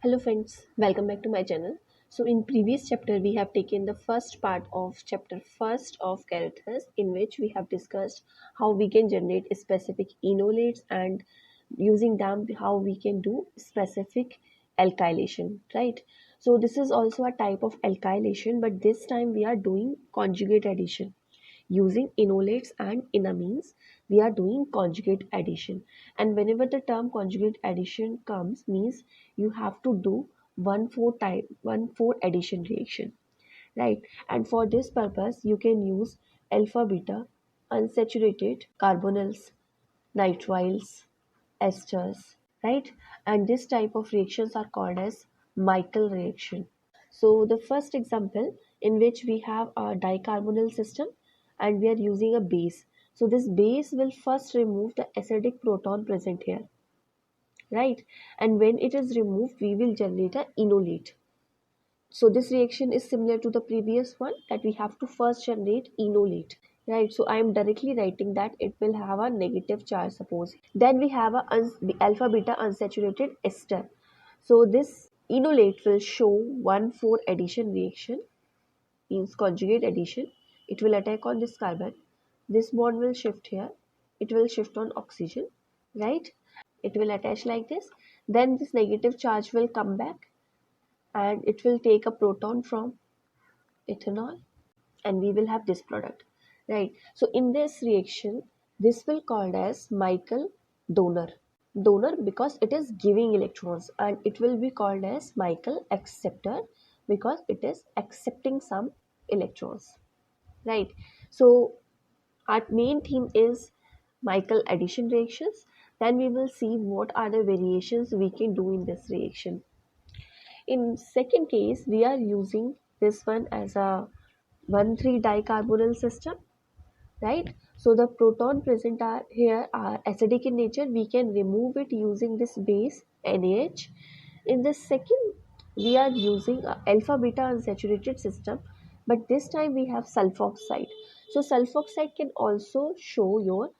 Hello friends, welcome back to my channel. So in previous chapter we have taken the first part of chapter first of characters, in which we have discussed how we can generate specific enolates and using them how we can do specific alkylation, right? So this is also a type of alkylation, but this time we are doing conjugate addition. Using enolates and enamines, we are doing conjugate addition. And whenever the term conjugate addition comes, means you have to do 1,4 addition reaction, right? And for this purpose, you can use alpha beta unsaturated carbonyls, nitriles, esters, right? And this type of reactions are called as Michael reaction. So the first example, in which we have a dicarbonyl system and we are using a base. So this base will first remove the acidic proton present here, right? And when it is removed, we will generate a enolate. So this reaction is similar to the previous one, that we have to first generate enolate, right? So I am directly writing that it will have a negative charge, suppose. Then we have the alpha beta unsaturated ester. So this enolate will show 1,4 addition reaction, means conjugate addition. It will attack on this carbon. This bond will shift here. It will shift on oxygen, right? It will attach like this. Then this negative charge will come back and it will take a proton from ethanol, and we will have this product, right? So in this reaction, this will called as Michael donor. Donor because it is giving electrons, and it will be called as Michael acceptor because it is accepting some electrons, right? So our main theme is Michael addition reactions. Then we will see what are the variations we can do in this reaction. In second case, we are using this one as a 1,3 dicarbonyl system, right? So the proton present are here are acidic in nature. We can remove it using this base NaH. In the second, we are using a alpha beta unsaturated system, but this time we have sulfoxide. So sulfoxide can also show your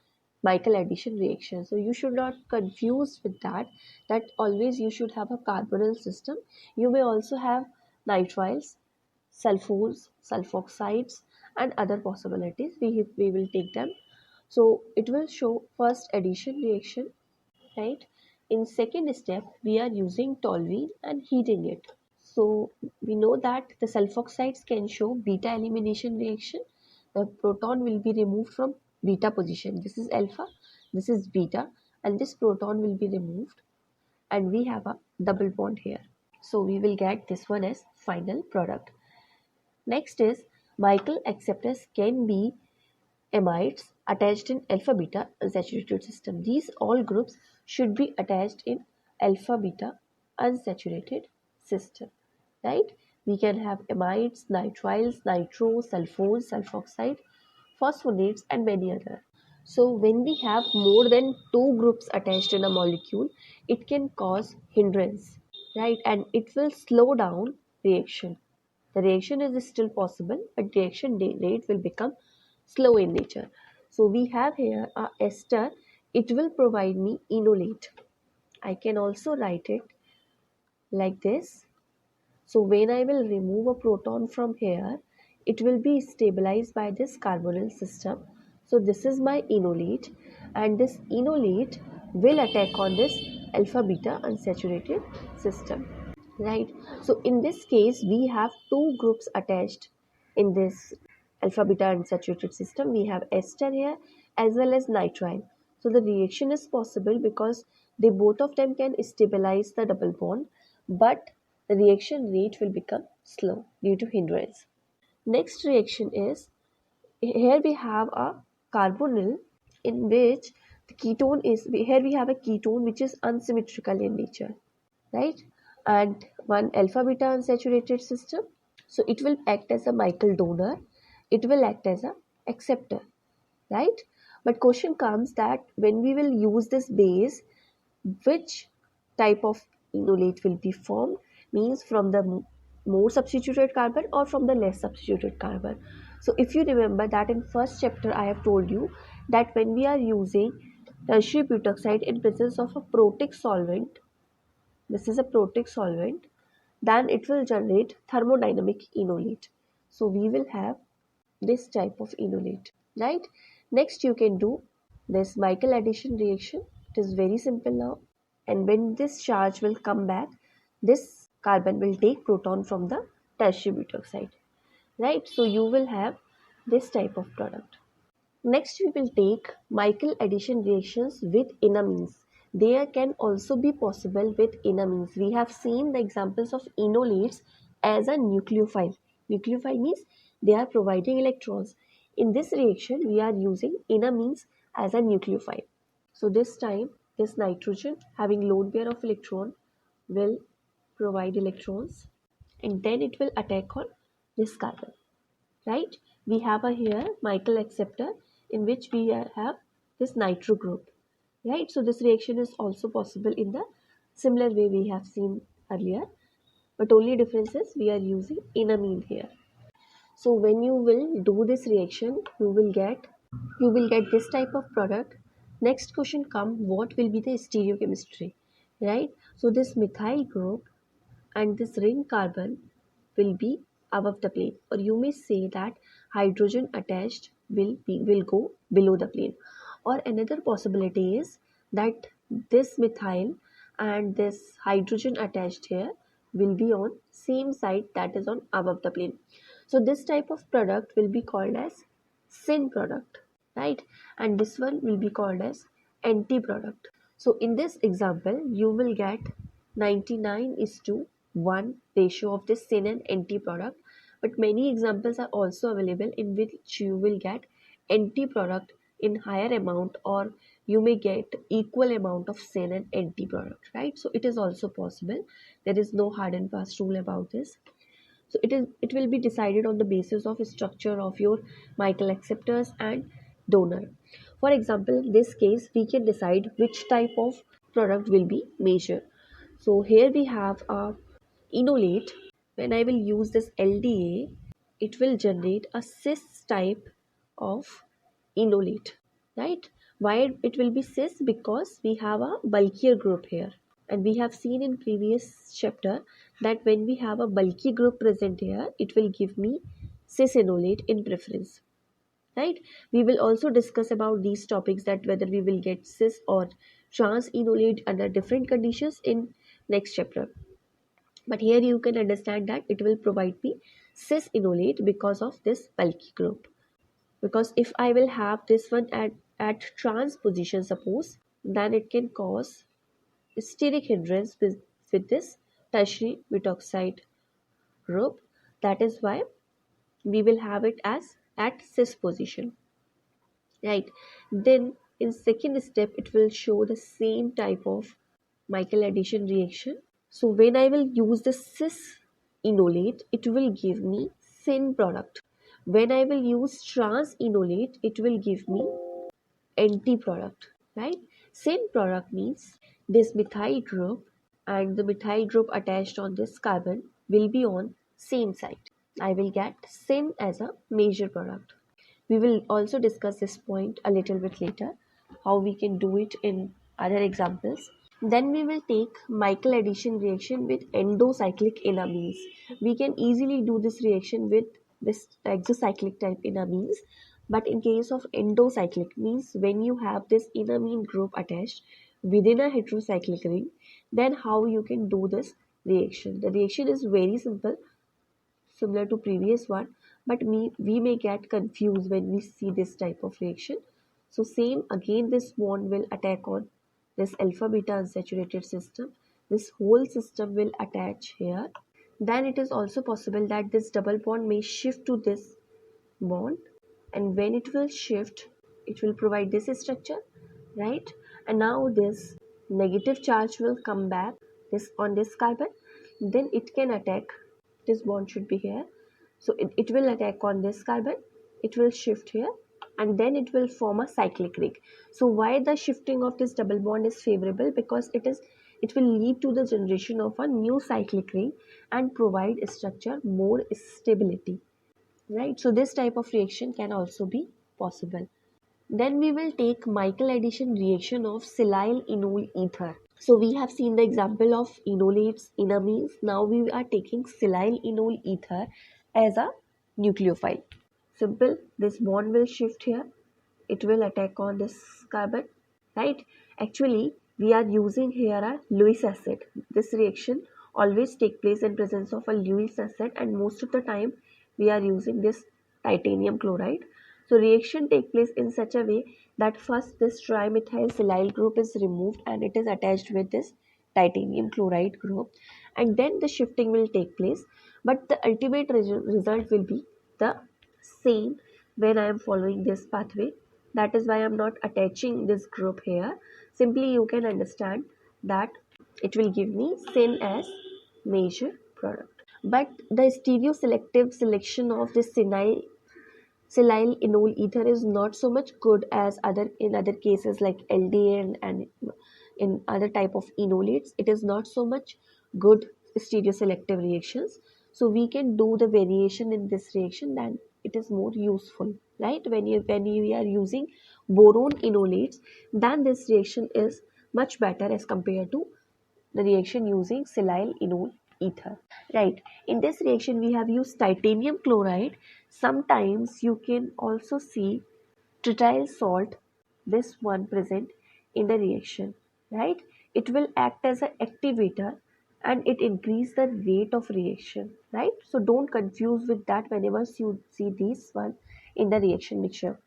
Michael addition reaction. So you should not confuse with that. That always you should have a carbonyl system. You may also have nitriles, sulfurs, sulfoxides, and other possibilities. We will take them. So it will show first addition reaction, right? In second step, we are using toluene and heating it. So we know that the sulfoxides can show beta elimination reaction. The proton will be removed from beta position. This is alpha, this is beta, and this proton will be removed, and we have a double bond here. So we will get this one as final product. Next is Michael acceptors can be amides attached in alpha beta unsaturated system. These all groups should be attached in alpha beta unsaturated system, right? We can have amides, nitriles, nitro, sulfurs, sulfoxide, phosphonates, and many other. So when we have more than two groups attached in a molecule, it can cause hindrance, right? And it will slow down reaction. The reaction is still possible, but reaction rate will become slow in nature. So we have here a ester. It will provide me enolate. I can also write it like this. So when I will remove a proton from here, it will be stabilized by this carbonyl system. So this is my enolate, and this enolate will attack on this alpha beta unsaturated system, right? So in this case, we have two groups attached in this alpha beta unsaturated system. We have ester here as well as nitrile. So the reaction is possible because they both of them can stabilize the double bond, but the reaction rate will become slow due to hindrance. Next reaction is, here we have a carbonyl in which the ketone is, here we have a ketone which is unsymmetrical in nature, right? And one alpha beta unsaturated system. So it will act as a Michael donor, it will act as a acceptor, right? But question comes that when we will use this base, which type of enolate will be formed, means from the more substituted carbon or from the less substituted carbon. So if you remember that in first chapter I have told you that when we are using tertiary butoxide in presence of a protic solvent, this is a protic solvent, then it will generate thermodynamic enolate. So we will have this type of enolate, right? Next you can do this Michael addition reaction. It is very simple now, and when this charge will come back, this carbon will take proton from the tertiary butoxide, right? So you will have this type of product. Next, we will take Michael addition reactions with enamines. They can also be possible with enamines. We have seen the examples of enolates as a nucleophile. Nucleophile means they are providing electrons. In this reaction, we are using enamines as a nucleophile. So this time, this nitrogen having lone pair of electron will provide electrons, and then it will attack on this carbon, right? We have a here Michael acceptor in which we have this nitro group, right? So this reaction is also possible in the similar way we have seen earlier, but only difference is we are using enamine here. So when you will do this reaction, you will get this type of product. Next question come, what will be the stereochemistry, right? So this methyl group and this ring carbon will be above the plane, or you may say that hydrogen attached will go below the plane. Or another possibility is that this methyl and this hydrogen attached here will be on same side, that is on above the plane. So this type of product will be called as syn product, right? And this one will be called as anti product. So in this example you will get 99:1 ratio of this syn and anti product, but many examples are also available in which you will get anti product in higher amount, or you may get equal amount of syn and anti product, right? So it is also possible. There is no hard and fast rule about this. So it will be decided on the basis of structure of your Michael acceptors and donor. For example, in this case we can decide which type of product will be measured. So here we have a enolate. When I will use this LDA, it will generate a cis type of enolate, right? Why it will be cis? Because we have a bulkier group here, and we have seen in previous chapter that when we have a bulky group present here, it will give me cis enolate in preference, right? We will also discuss about these topics, that whether we will get cis or trans enolate under different conditions in next chapter. But here you can understand that it will provide me cis enolate because of this bulky group. Because if I will have this one at trans position, suppose, then it can cause steric hindrance with this tertiary butoxide group. That is why we will have it as at cis position, right? Then in second step it will show the same type of Michael addition reaction. So when I will use the cis enolate, it will give me syn product. When I will use trans enolate, it will give me anti product, right? Syn product means this methyl group and the methyl group attached on this carbon will be on same side. I will get syn as a major product. We will also discuss this point a little bit later, how we can do it in other examples. Then we will take Michael addition reaction with endocyclic enamines. We can easily do this reaction with this exocyclic type enamines. But in case of endocyclic, means when you have this enamine group attached within a heterocyclic ring, then how you can do this reaction. The reaction is very simple, similar to previous one, but we may get confused when we see this type of reaction. So same again, this bond will attack on this alpha beta unsaturated system. This whole system will attach here. Then it is also possible that this double bond may shift to this bond, and when it will shift, it will provide this structure, right? And now this negative charge will come back this on this carbon, then it can attack, this bond should be here. So it will attack on this carbon, it will shift here, and then it will form a cyclic ring. So why the shifting of this double bond is favorable? Because it will lead to the generation of a new cyclic ring and provide structure more stability, right? So this type of reaction can also be possible. Then we will take Michael addition reaction of silyl enol ether. So we have seen the example of enolates, enamines. Now we are taking silyl enol ether as a nucleophile. Simple, this bond will shift here, it will attack on this carbon, right? Actually, we are using here a Lewis acid. This reaction always take place in presence of a Lewis acid, and most of the time we are using this titanium chloride. So reaction take place in such a way that first this trimethyl silyl group is removed and it is attached with this titanium chloride group, and then the shifting will take place, but the ultimate result will be the same when I am following this pathway. That is why I am not attaching this group here. Simply you can understand that it will give me syn as major product. But the stereoselective selection of this silyl enol ether is not so much good as other cases like LDA and in other type of enolates. It is not so much good stereoselective reactions. So we can do the variation in this reaction, then it is more useful, right? When you are using boron enolates, then this reaction is much better as compared to the reaction using silyl enol ether, right? In this reaction we have used titanium chloride. Sometimes you can also see trityl salt, this one present in the reaction, right? It will act as an activator and it increase the rate of reaction, right? So don't confuse with that whenever you see this one in the reaction mixture.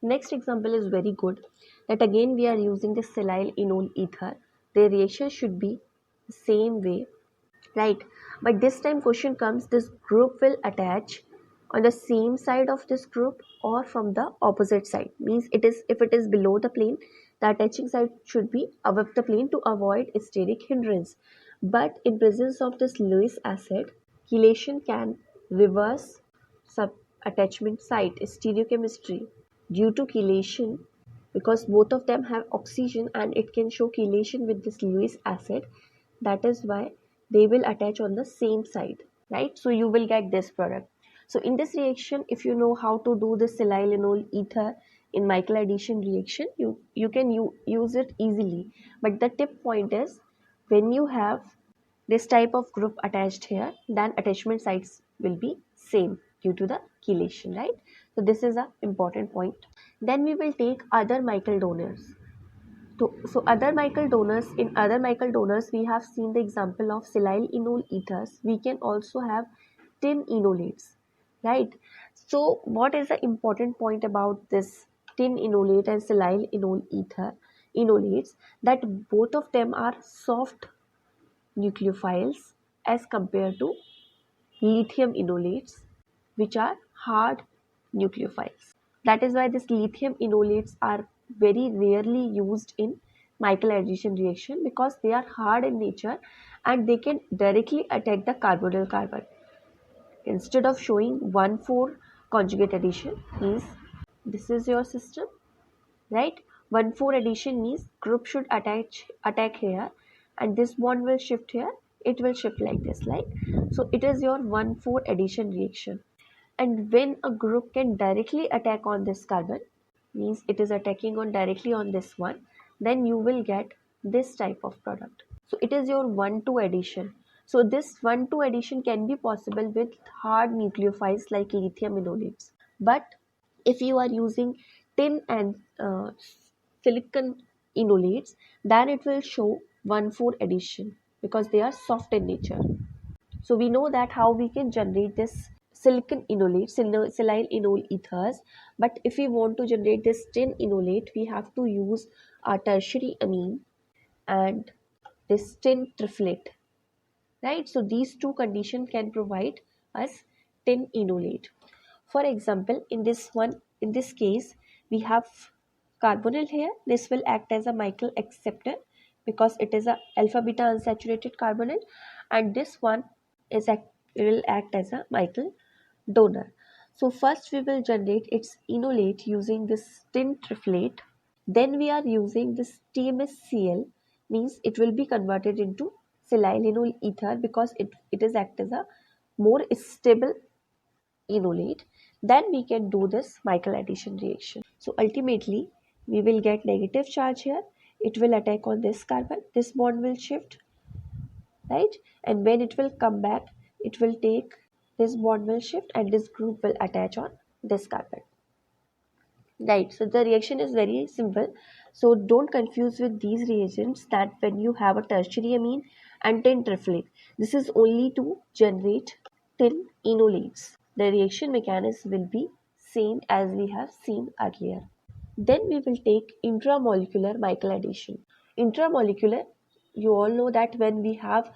Next example is very good, that again we are using the silyl enol ether. The reaction should be the same way, right? But this time question comes, this group will attach on the same side of this group or from the opposite side. Means it is, if it is below the plane, the attaching side should be above the plane to avoid steric hindrance. But in presence of this Lewis acid, chelation can reverse sub attachment site stereochemistry due to chelation, because both of them have oxygen and it can show chelation with this Lewis acid. That is why they will attach on the same side, right? So you will get this product. So in this reaction, if you know how to do the silyl enol ether in Michael addition reaction, you can use it easily. But the tip point is, when you have this type of group attached here, then attachment sites will be same due to the chelation, right? So this is a important point. Then we will take other Michael donors. So other Michael donors, in other Michael donors, we have seen the example of silyl enol ethers. We can also have tin enolates, right? So what is the important point about this tin enolate and silyl enol ether enolates? That both of them are soft nucleophiles as compared to lithium enolates, which are hard nucleophiles. That is why these lithium enolates are very rarely used in Michael addition reaction, because they are hard in nature and they can directly attack the carbonyl carbon. Instead of showing 1,4 conjugate addition, means this is your system, right? 1,4 addition means group should attack here, and this bond will shift here, it will shift like this, like so. It is your 1,4 addition reaction. And when a group can directly attack on this carbon, means it is attacking on directly on this one, then you will get this type of product. So it is your 1,2 addition. So this 1,2 addition can be possible with hard nucleophiles like lithium enolates. But if you are using tin and silicon enolates, then it will show 1,4 addition because they are soft in nature. So we know that how we can generate this silicon enolate, silyl enol ethers. But if we want to generate this tin enolate, we have to use a tertiary amine and this tin triflate, right? So these two conditions can provide us tin enolate. For example, in this case, we have carbonyl here. This will act as a Michael acceptor because it is a alpha beta unsaturated carbonyl, and this one will act as a Michael donor. So first we will generate its enolate using this tin triflate. Then we are using this TMSCl, means it will be converted into silyl enol ether because it is act as a more stable enolate. Then we can do this Michael addition reaction. So ultimately we will get negative charge here. it will attack on this carbon, this bond will shift, right? And when it will come back, it will take this bond will shift and this group will attach on this carbon, right? So the reaction is very simple. So don't confuse with these reagents that when you have a tertiary amine and tin triflate, this is only to generate tin enolates. The reaction mechanism will be same as we have seen earlier. Then we will take intramolecular Michael addition. Intramolecular, you all know that when we have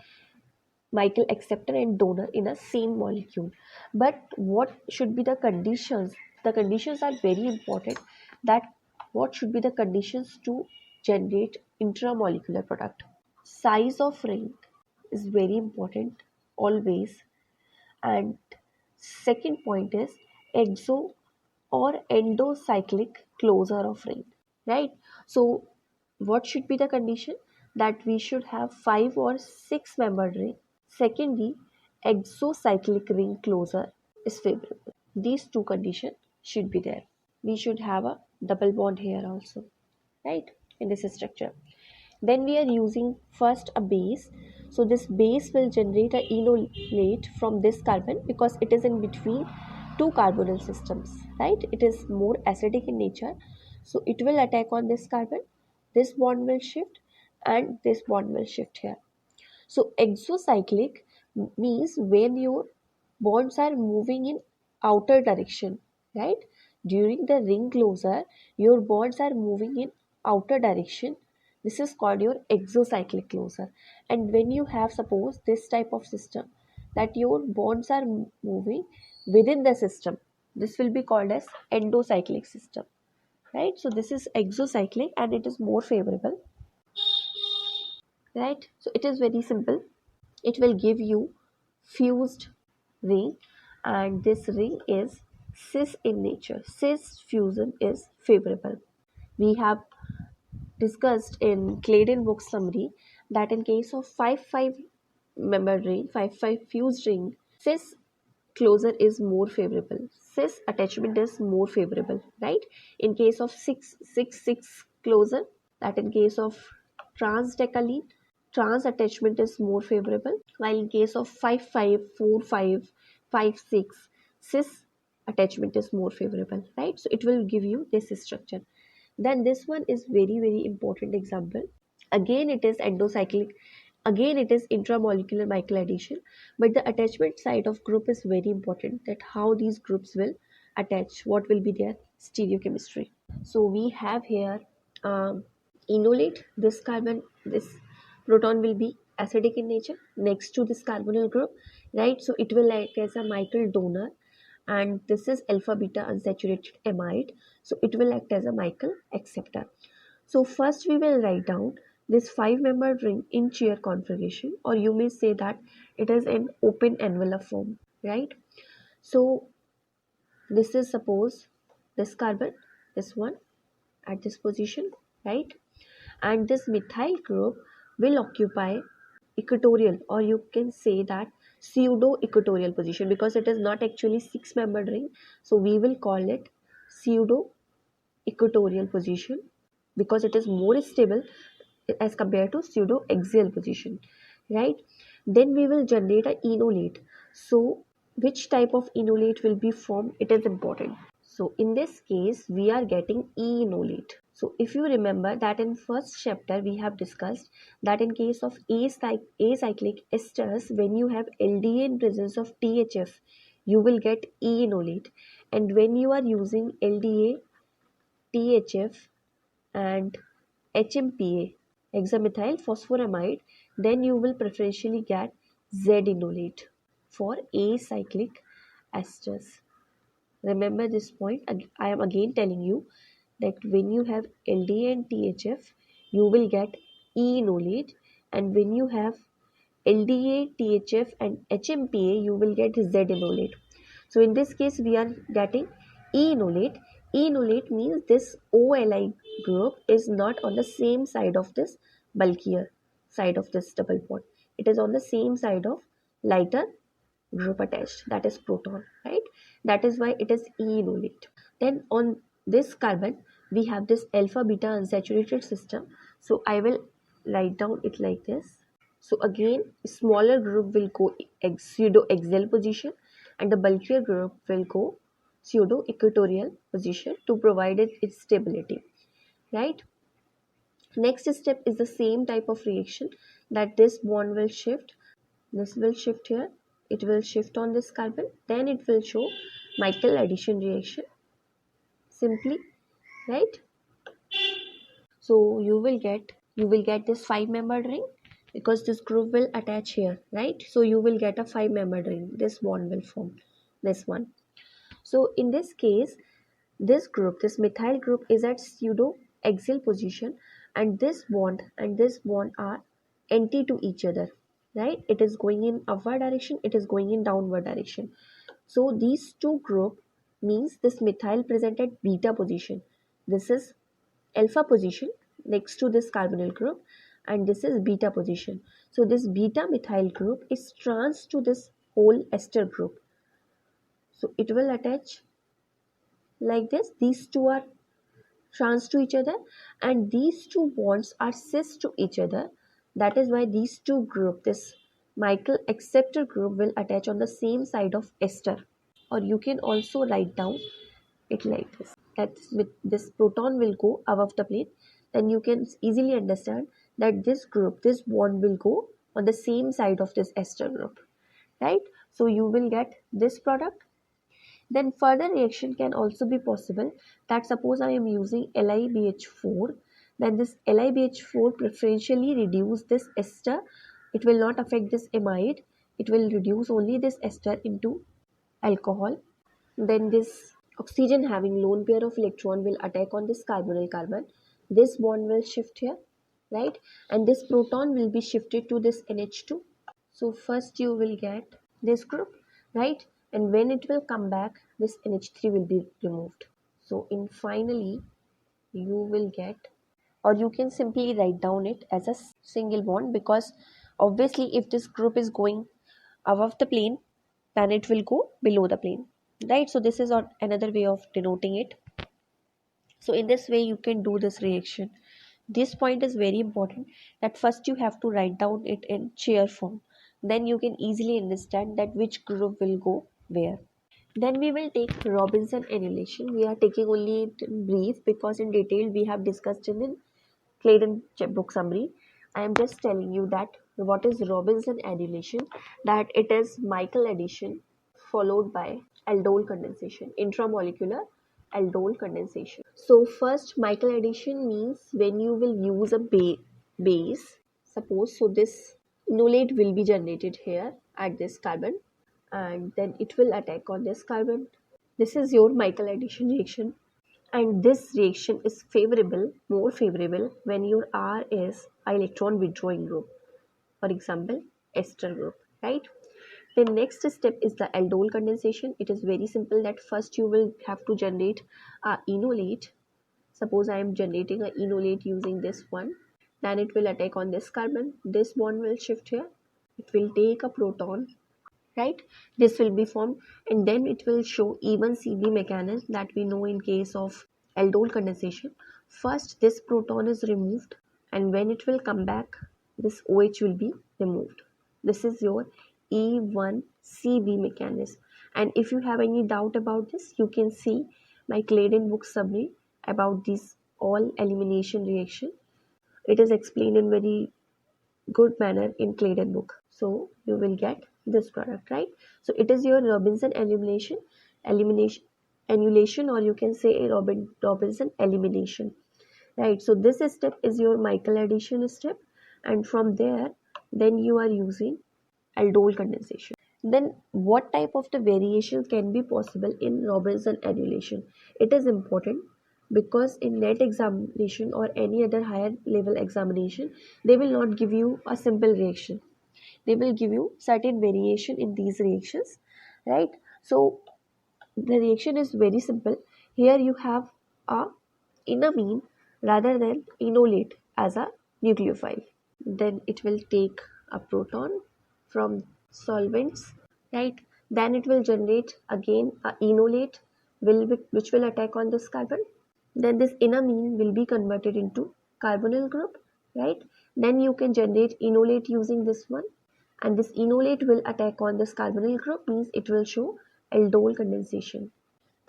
Michael acceptor and donor in a same molecule. But what should be the conditions? The conditions are very important. That what should be the conditions to generate intramolecular product? Size of ring is very important always. And second point is exo or endocyclic closure of ring, right? So what should be the condition? That we should have 5 or 6 membered ring. Secondly, exocyclic ring closure is favorable. These two conditions should be there. We should have a double bond here also, right, in this structure. Then we are using first a base. So this base will generate a enolate from this carbon because it is in between two carbonyl systems, right? It is more acidic in nature. So it will attack on this carbon. This bond will shift and this bond will shift here. So exocyclic means when your bonds are moving in outer direction, right? During the ring closure, your bonds are moving in outer direction. This is called your exocyclic closure. And when you have suppose this type of system that your bonds are moving within the system, this will be called as endocyclic system, right? So this is exocyclic and it is more favorable, right? So it is very simple. It will give you fused ring and this ring is cis in nature. Cis fusion is favorable. We have discussed in Claydon book summary that in case of 5-5 member ring, 5-5 fused ring, cis closure is more favorable. Cis attachment is more favorable, right? In case of 6-6-6 closure, that in case of transdecaline, trans attachment is more favorable, while in case of 5-5, 4-5, 5-6, cis attachment is more favorable, right? So it will give you this structure. Then this one is very important example. Again it is endocyclic, again it is intramolecular Michael addition, but the attachment side of group is very important, that how these groups will attach, what will be their stereochemistry. So we have here enolate. This carbon, this proton will be acidic in nature next to this carbonyl group, right? So it will act as a Michael donor, and this is alpha beta unsaturated amide, so it will act as a Michael acceptor. So first we will write down this 5-membered ring in chair configuration, or you may say that it is in open envelope form, right? So this is suppose this carbon, this one at this position, right? And this methyl group will occupy equatorial, or you can say that pseudo equatorial position, because it is not actually 6-membered ring, so we will call it pseudo equatorial position because it is more stable as compared to pseudo axial position, right? Then we will generate a enolate. So which type of enolate will be formed, it is important. So in this case we are getting enolate. So if you remember that in first chapter we have discussed that in case of acyclic esters, when you have LDA in presence of THF, you will get enolate, and when you are using LDA, THF and HMPA, hexamethyl phosphoramide, then you will preferentially get Z-enolate for acyclic esters. Remember this point. I am again telling you that when you have LDA and THF, you will get E-enolate, and when you have LDA, THF and HMPA, you will get Z-enolate. So in this case, we are getting E-enolate. E-enolate means this OLI group is not on the same side of this bulkier side of this double bond. It is on the same side of lighter group attached, that is proton, right? That is why it is E-enolate. Then on this carbon, we have this alpha beta unsaturated system. So I will write down it like this. So again, smaller group will go pseudo axial position, and the bulkier group will go pseudo equatorial position to provide it its stability, right? Next step is the same type of reaction, that this bond will shift, this will shift here, it will shift on this carbon, then it will show Michael addition reaction simply, right? So you will get this 5-membered ring, because this group will attach here, right? So you will get a 5-membered ring, this bond will form, this one. So in this case, this methyl group is at pseudo axial position, and this bond are anti to each other, right? It is going in upward direction, it is going in downward direction. So these two group means this methyl present at beta position, this is alpha position next to this carbonyl group, and this is beta position. So this beta methyl group is trans to this whole ester group, so it will attach like this. These two are trans to each other, and these two bonds are cis to each other. That is why these two group, this Michael acceptor group, will attach on the same side of ester. Or you can also write down it like this, that with this proton will go above the plane. Then you can easily understand that this group, this bond will go on the same side of this ester group, right? So you will get this product. Then further reaction can also be possible, that suppose I am using LiBH4, then this LiBH4 preferentially reduce this ester. It will not affect this amide, it will reduce only this ester into alcohol. Then this oxygen having lone pair of electron will attack on this carbonyl carbon. This bond will shift here, right? And this proton will be shifted to this NH2. So first you will get this group, right? And when it will come back, this NH3 will be removed. So in finally, you will get, or you can simply write down it as a single bond, because obviously if this group is going above the plane, then it will go below the plane, right? So this is another way of denoting it. So in this way you can do this reaction. This point is very important, that first you have to write down it in chair form, then you can easily understand that which group will go where. Then we will take Robinson annihilation. We are taking only it in brief, because in detail we have discussed in Claydon book summary. I am just telling you that what is Robinson annihilation, that it is Michael addition followed by aldol condensation, intramolecular aldol condensation. So first, Michael addition means when you will use a base, suppose, so this enolate will be generated here at this carbon, and then it will attack on this carbon. This is your Michael addition reaction, and this reaction is more favorable when your R is electron withdrawing group, for example ester group, right? The next step is the aldol condensation. It is very simple, that first you will have to generate a enolate. Suppose I am generating a enolate using this one, then it will attack on this carbon, this bond will shift here, it will take a proton, right? This will be formed, and then it will show even Cb mechanism that we know in case of aldol condensation. First this proton is removed, and when it will come back, this OH will be removed. This is your E1Cb mechanism. And if you have any doubt about this, you can see my Claydon book summary about this all elimination reaction. It is explained in very good manner in Claydon book. So you will get this product, right? So it is your Robinson annihilation, or you can say a Robinson elimination, right? So this step is your Michael addition step, and from there then you are using aldol condensation. Then what type of the variation can be possible in Robinson annihilation? It is important, because in NET examination or any other higher level examination, they will not give you a simple reaction, they will give you certain variation in these reactions, right? So the reaction is very simple. Here you have a enamine rather than enolate as a nucleophile. Then it will take a proton from solvents, right? Then it will generate again a enolate which will attack on this carbon. Then this enamine will be converted into carbonyl group, right? Then you can generate enolate using this one, and this enolate will attack on this carbonyl group, means it will show aldol condensation.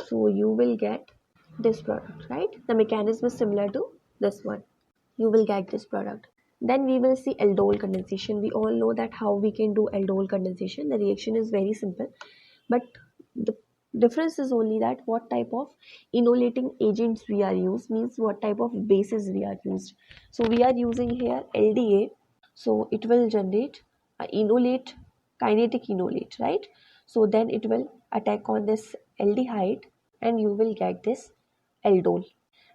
So you will get this product, right? The mechanism is similar to this one. You will get this product. Then we will see aldol condensation. We all know that how we can do aldol condensation. The reaction is very simple, but the difference is only that what type of enolating agents we are used, means what type of bases we are used. So we are using here LDA, so it will generate a enolate, kinetic enolate, right? So then it will attack on this aldehyde and you will get this aldol.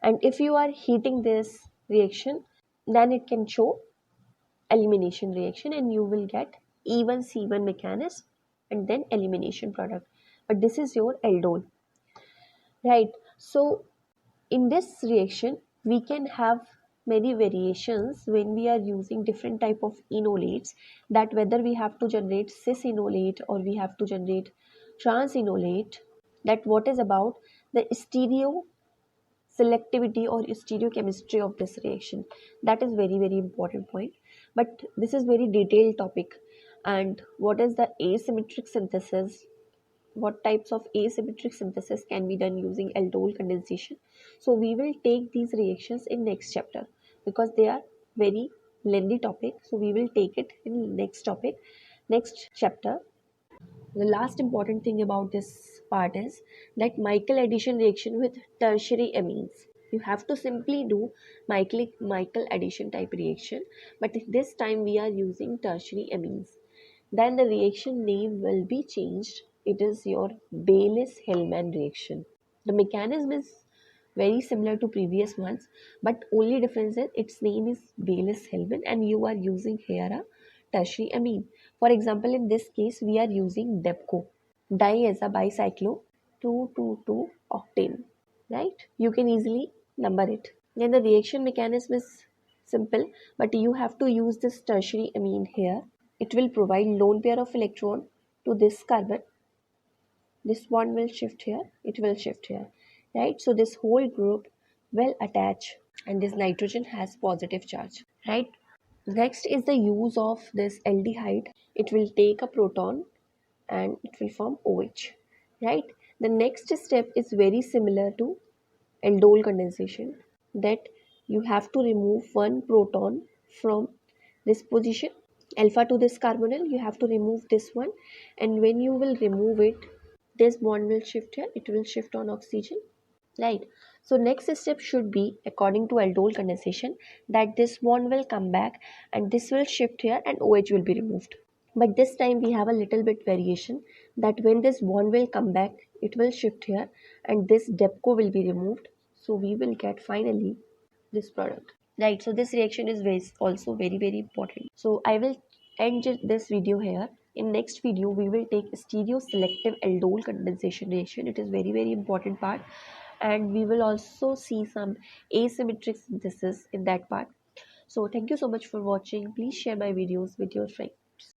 And if you are heating this reaction, then it can show elimination reaction and you will get even C1 mechanism and then elimination product. But this is your aldol, right? So in this reaction, we can have many variations when we are using different type of enolates, that whether we have to generate cis enolate or we have to generate trans enolate, that what is about the stereo selectivity or stereochemistry of this reaction. That is very important point, but this is very detailed topic. And what is the asymmetric synthesis, what types of asymmetric synthesis can be done using aldol condensation, so we will take these reactions in next chapter because they are very lengthy topic. So we will take it in next topic, next chapter. The last important thing about this part is that Michael addition reaction with tertiary amines. You have to simply do Michael addition type reaction, but this time we are using tertiary amines. Then the reaction name will be changed. It is your Baylis-Hellman reaction. The mechanism is very similar to previous ones, but only difference is its name is Baylis-Hellman and you are using here a tertiary amine. For example, in this case, we are using DEPCO, diazabicyclo 222 octane, right? You can easily number it. Then the reaction mechanism is simple, but you have to use this tertiary amine here. It will provide lone pair of electron to this carbon. This bond will shift here, it will shift here, right? So this whole group will attach and this nitrogen has positive charge, right? Next is the use of this aldehyde. It will take a proton and it will form OH, right? The next step is very similar to aldol condensation, that you have to remove one proton from this position alpha to this carbonyl. You have to remove this one, and when you will remove it, this bond will shift here, it will shift on oxygen, right? So next step should be according to aldol condensation, that this bond will come back and this will shift here and OH will be removed. But this time we have a little bit variation, that when this bond will come back, it will shift here and this DEPCO will be removed. So we will get finally this product, right? So this reaction is also very important. So I will end this video here. In next video we will take stereo selective aldol condensation reaction. It is very important part, and we will also see some asymmetric synthesis in that part. So thank you so much for watching. Please share my videos with your friends.